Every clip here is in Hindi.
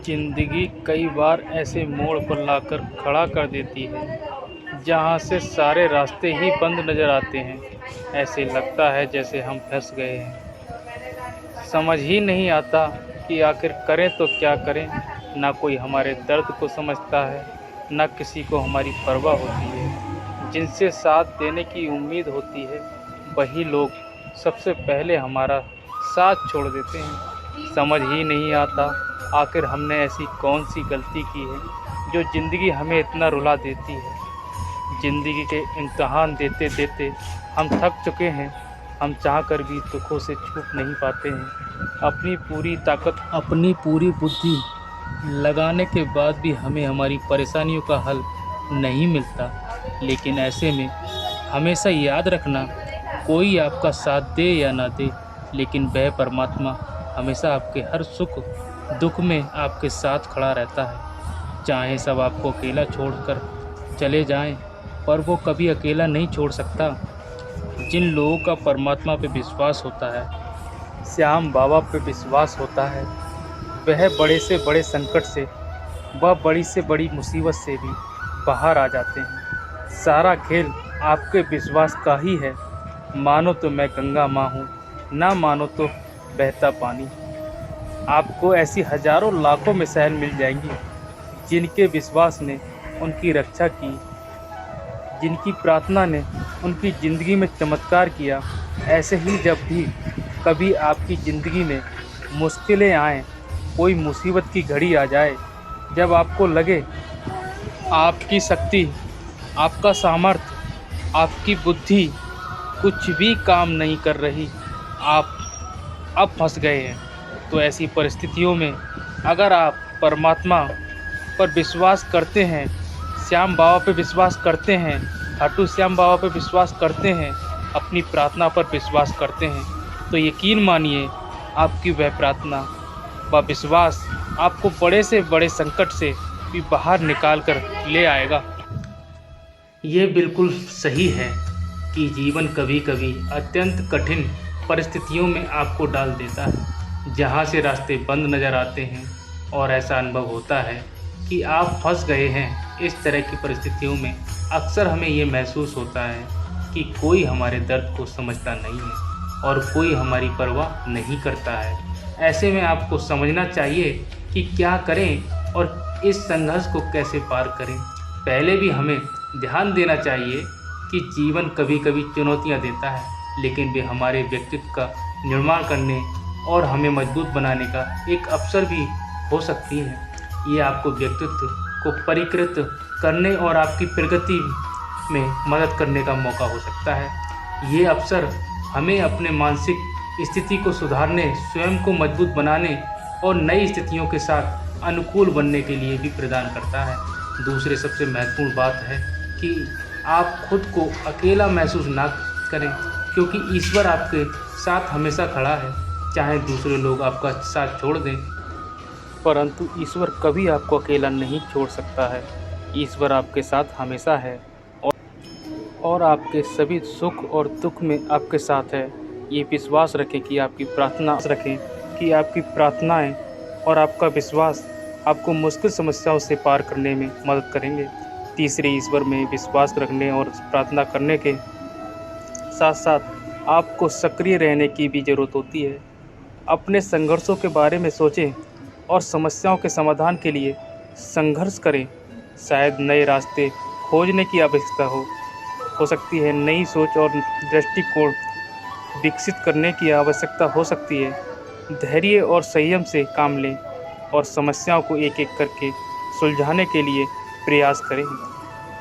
जिंदगी कई बार ऐसे मोड़ पर लाकर खड़ा कर देती है जहां से सारे रास्ते ही बंद नजर आते हैं। ऐसे लगता है जैसे हम फंस गए हैं। समझ ही नहीं आता कि आखिर करें तो क्या करें। ना कोई हमारे दर्द को समझता है, ना किसी को हमारी परवाह होती है। जिनसे साथ देने की उम्मीद होती है, वही लोग सबसे पहले हमारा साथ छोड़ देते हैं। समझ ही नहीं आता आखिर हमने ऐसी कौन सी गलती की है जो ज़िंदगी हमें इतना रुला देती है। ज़िंदगी के इम्तहान देते देते हम थक चुके हैं। हम चाह कर भी दुखों से छूट नहीं पाते हैं। अपनी पूरी ताकत, अपनी पूरी बुद्धि लगाने के बाद भी हमें हमारी परेशानियों का हल नहीं मिलता। लेकिन ऐसे में हमेशा याद रखना, कोई आपका साथ दे या ना दे, लेकिन वह परमात्मा हमेशा आपके हर सुख दुख में आपके साथ खड़ा रहता है। चाहे सब आपको अकेला छोड़कर चले जाएं, पर वो कभी अकेला नहीं छोड़ सकता। जिन लोगों का परमात्मा पे विश्वास होता है, श्याम बाबा पे विश्वास होता है, वह बड़े से बड़े संकट से, वह बड़ी से बड़ी मुसीबत से भी बाहर आ जाते हैं। सारा खेल आपके विश्वास का ही है। मानो तो मैं गंगा माँ हूँ, ना मानो तो बहता पानी। आपको ऐसी हजारों लाखों मिसाइल मिल जाएंगी जिनके विश्वास ने उनकी रक्षा की, जिनकी प्रार्थना ने उनकी ज़िंदगी में चमत्कार किया। ऐसे ही जब भी कभी आपकी ज़िंदगी में मुश्किलें आएँ, कोई मुसीबत की घड़ी आ जाए, जब आपको लगे आपकी शक्ति, आपका सामर्थ्य, आपकी बुद्धि कुछ भी काम नहीं कर रही, आप अब फंस गए हैं, तो ऐसी परिस्थितियों में अगर आप परमात्मा पर विश्वास करते हैं, श्याम बाबा पे विश्वास करते हैं, खाटू श्याम बाबा पे विश्वास करते हैं, अपनी प्रार्थना पर विश्वास करते हैं, तो यकीन मानिए आपकी वह प्रार्थना, वह विश्वास आपको बड़े से बड़े संकट से भी बाहर निकाल कर ले आएगा। ये बिल्कुल सही है कि जीवन कभी कभी अत्यंत कठिन परिस्थितियों में आपको डाल देता है, जहाँ से रास्ते बंद नज़र आते हैं और ऐसा अनुभव होता है कि आप फंस गए हैं। इस तरह की परिस्थितियों में अक्सर हमें ये महसूस होता है कि कोई हमारे दर्द को समझता नहीं है और कोई हमारी परवाह नहीं करता है। ऐसे में आपको समझना चाहिए कि क्या करें और इस संघर्ष को कैसे पार करें। पहले भी हमें ध्यान देना चाहिए कि जीवन कभी कभी चुनौतियां देता है, लेकिन वे हमारे व्यक्तित्व का निर्माण करने और हमें मजबूत बनाने का एक अवसर भी हो सकती है। ये आपको व्यक्तित्व को परिष्कृत करने और आपकी प्रगति में मदद करने का मौका हो सकता है। ये अवसर हमें अपने मानसिक स्थिति को सुधारने, स्वयं को मजबूत बनाने और नई स्थितियों के साथ अनुकूल बनने के लिए भी प्रदान करता है। दूसरी सबसे महत्वपूर्ण बात है कि आप खुद को अकेला महसूस ना करें, क्योंकि ईश्वर आपके साथ हमेशा खड़ा है। चाहे दूसरे लोग आपका साथ छोड़ दें, परंतु ईश्वर कभी आपको अकेला नहीं छोड़ सकता है। ईश्वर आपके साथ हमेशा है और आपके सभी सुख और दुख में आपके साथ है। ये विश्वास रखें कि आपकी प्रार्थनाएं और आपका विश्वास आपको मुश्किल समस्याओं से पार करने में मदद करेंगे। तीसरे, ईश्वर में विश्वास रखने और प्रार्थना करने के साथ साथ आपको सक्रिय रहने की भी ज़रूरत होती है। अपने संघर्षों के बारे में सोचें और समस्याओं के समाधान के लिए संघर्ष करें। शायद नए रास्ते खोजने की आवश्यकता हो सकती है, नई सोच और दृष्टिकोण विकसित करने की आवश्यकता हो सकती है। धैर्य और संयम से काम लें और समस्याओं को एक एक करके सुलझाने के लिए प्रयास करें।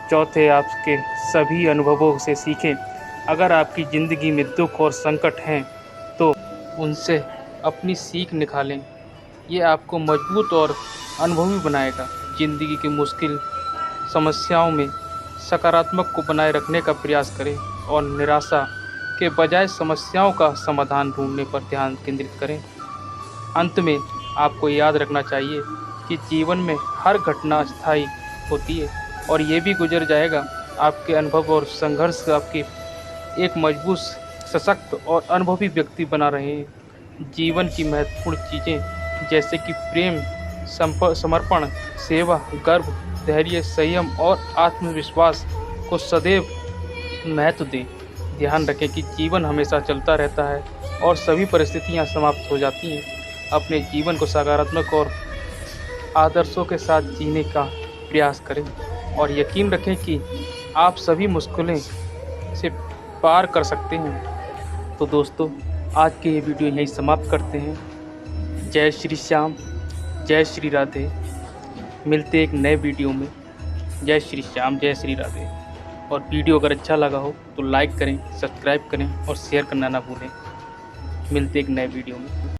चौथे, आपके सभी अनुभवों से सीखें। अगर आपकी ज़िंदगी में दुख और संकट हैं तो उनसे अपनी सीख निकालें। ये आपको मजबूत और अनुभवी बनाएगा। ज़िंदगी की मुश्किल समस्याओं में सकारात्मक को बनाए रखने का प्रयास करें और निराशा के बजाय समस्याओं का समाधान ढूंढने पर ध्यान केंद्रित करें। अंत में आपको याद रखना चाहिए कि जीवन में हर घटना अस्थायी होती है और ये भी गुजर जाएगा। आपके अनुभव और संघर्ष आपकी एक मजबूत, सशक्त और अनुभवी व्यक्ति बना रहे हैं। जीवन की महत्वपूर्ण चीज़ें जैसे कि प्रेम, समर्पण, सेवा, गर्व, धैर्य, संयम और आत्मविश्वास को सदैव महत्व दें। ध्यान रखें कि जीवन हमेशा चलता रहता है और सभी परिस्थितियाँ समाप्त हो जाती हैं। अपने जीवन को सकारात्मक और आदर्शों के साथ जीने का प्रयास करें और यकीन रखें कि आप सभी मुश्किलें से पार कर सकते हैं। तो दोस्तों, आज के ये वीडियो यहीं समाप्त करते हैं। जय श्री श्याम, जय श्री राधे। मिलते एक नए वीडियो में। जय श्री श्याम, जय श्री राधे। और वीडियो अगर अच्छा लगा हो तो लाइक करें, सब्सक्राइब करें और शेयर करना ना भूलें। मिलते एक नए वीडियो में।